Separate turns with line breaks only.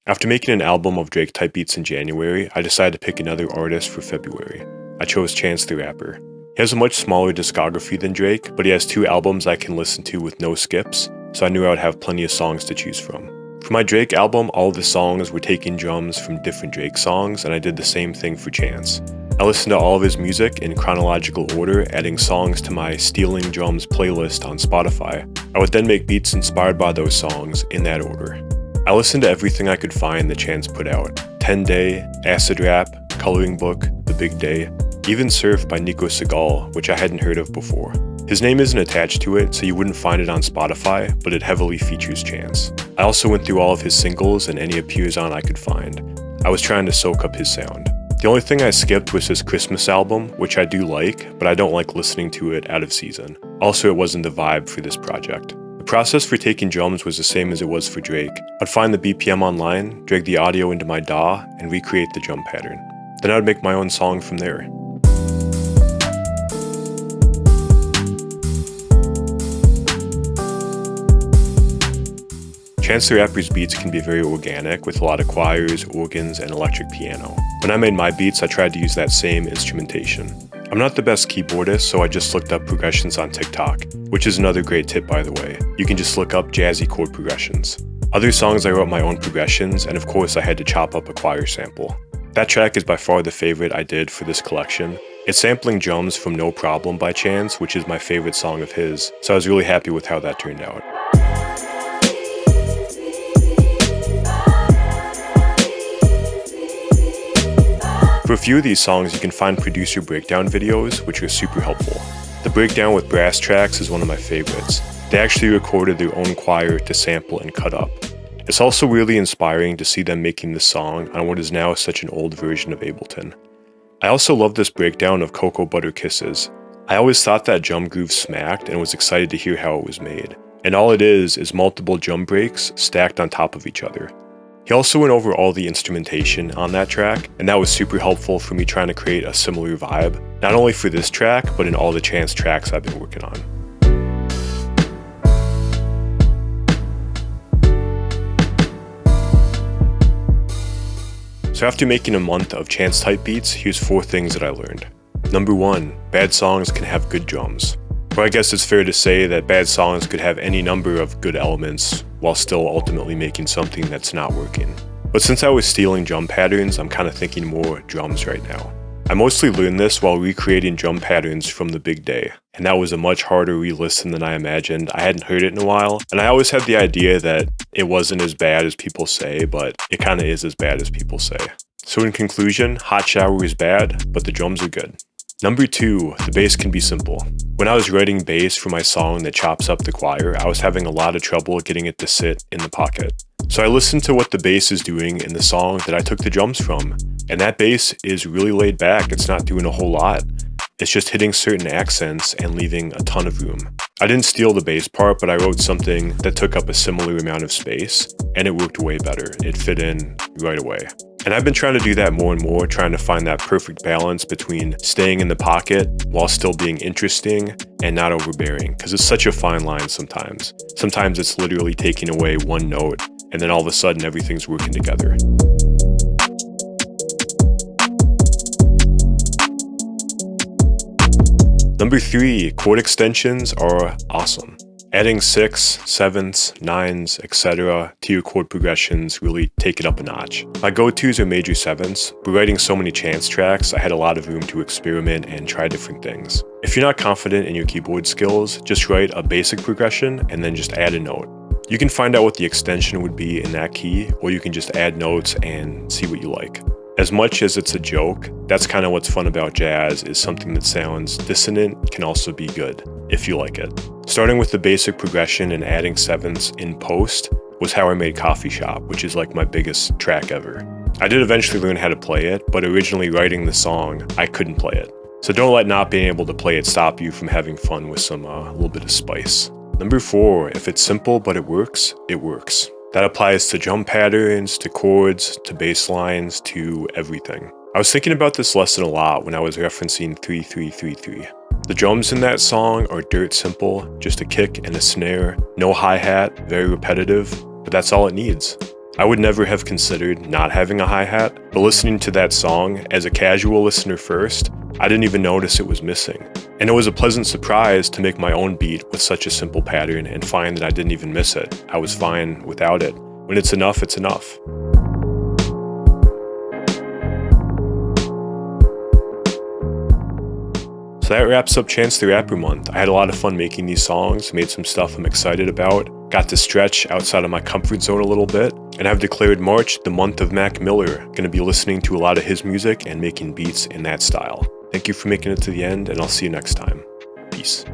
After making an album of Drake type beats in January, I decided to pick another artist for February. I chose Chance the Rapper. He has a much smaller discography than Drake, but he has 2 albums I can listen to with no skips, so I knew I would have plenty of songs to choose from. For my Drake album, all of the songs were taking drums from different Drake songs, and I did the same thing for Chance. I listened to all of his music in chronological order, adding songs to my Stealing Drums playlist on Spotify. I would then make beats inspired by those songs in that order. I listened to everything I could find that Chance put out. 10 Day, Acid Rap, Coloring Book, The Big Day, even Surf by Nico Segal, which I hadn't heard of before. His name isn't attached to it, so you wouldn't find it on Spotify, but it heavily features Chance. I also went through all of his singles and any appears on I could find. I was trying to soak up his sound. The only thing I skipped was his Christmas album, which I do like, but I don't like listening to it out of season. Also, it wasn't the vibe for this project. The process for taking drums was the same as it was for Drake. I'd find the BPM online, drag the audio into my DAW, and recreate the drum pattern. Then I would make my own song from there. Chance the Rapper's beats can be very organic with a lot of choirs, organs, and electric piano. When I made my beats, I tried to use that same instrumentation. I'm not the best keyboardist, so I just looked up progressions on TikTok, which is another great tip by the way. You can just look up jazzy chord progressions. Other songs I wrote my own progressions, and of course I had to chop up a choir sample. That track is by far the favorite I did for this collection. It's sampling drums from No Problem by Chance, which is my favorite song of his, so I was really happy with how that turned out. For a few of these songs, you can find producer breakdown videos, which are super helpful. The breakdown with brass tracks is one of my favorites. They actually recorded their own choir to sample and cut up. It's also really inspiring to see them making this song on what is now such an old version of Ableton. I also love this breakdown of Cocoa Butter Kisses. I always thought that drum groove smacked and was excited to hear how it was made. And all it is multiple drum breaks stacked on top of each other. He also went over all the instrumentation on that track, and that was super helpful for me trying to create a similar vibe, not only for this track, but in all the Chance tracks I've been working on. So after making a month of Chance type beats, here's 4 things that I learned. Number 1, bad songs can have good drums. Or I guess it's fair to say that bad songs could have any number of good elements while still ultimately making something that's not working. But since I was stealing drum patterns, I'm kind of thinking more drums right now. I mostly learned this while recreating drum patterns from The Big Day, and that was a much harder re-listen than I imagined. I hadn't heard it in a while, and I always had the idea that it wasn't as bad as people say, but it kind of is as bad as people say. So in conclusion, Hot Shower is bad, but the drums are good. Number 2, the bass can be simple. When I was writing bass for my song that chops up the choir, I was having a lot of trouble getting it to sit in the pocket. So I listened to what the bass is doing in the song that I took the drums from, and that bass is really laid back. It's not doing a whole lot. It's just hitting certain accents and leaving a ton of room. I didn't steal the bass part, but I wrote something that took up a similar amount of space, and it worked way better. It fit in right away. And I've been trying to do that more and more, trying to find that perfect balance between staying in the pocket while still being interesting and not overbearing, because it's such a fine line sometimes. Sometimes it's literally taking away one note, and then all of a sudden everything's working together. Number 3, chord extensions are awesome. Adding 6, 7ths, 9s, etc. to your chord progressions really take it up a notch. My go-tos are major 7ths, but writing so many Chance tracks, I had a lot of room to experiment and try different things. If you're not confident in your keyboard skills, just write a basic progression and then just add a note. You can find out what the extension would be in that key, or you can just add notes and see what you like. As much as it's a joke, that's kind of what's fun about jazz, is something that sounds dissonant can also be good, if you like it. Starting with the basic progression and adding 7ths in post was how I made Coffee Shop, which is like my biggest track ever. I did eventually learn how to play it, but originally writing the song, I couldn't play it. So don't let not being able to play it stop you from having fun with some little bit of spice. Number 4, if it's simple but it works, it works. That applies to drum patterns, to chords, to bass lines, to everything. I was thinking about this lesson a lot when I was referencing 3-3-3-3. The drums in that song are dirt simple, just a kick and a snare, no hi-hat, very repetitive, but that's all it needs. I would never have considered not having a hi-hat, but listening to that song as a casual listener first, I didn't even notice it was missing. And it was a pleasant surprise to make my own beat with such a simple pattern and find that I didn't even miss it. I was fine without it. When it's enough, it's enough. So that wraps up Chance the Rapper month. I had a lot of fun making these songs, made some stuff I'm excited about, got to stretch outside of my comfort zone a little bit, and I've declared March the month of Mac Miller. Gonna be listening to a lot of his music and making beats in that style. Thank you for making it to the end, and I'll see you next time. Peace.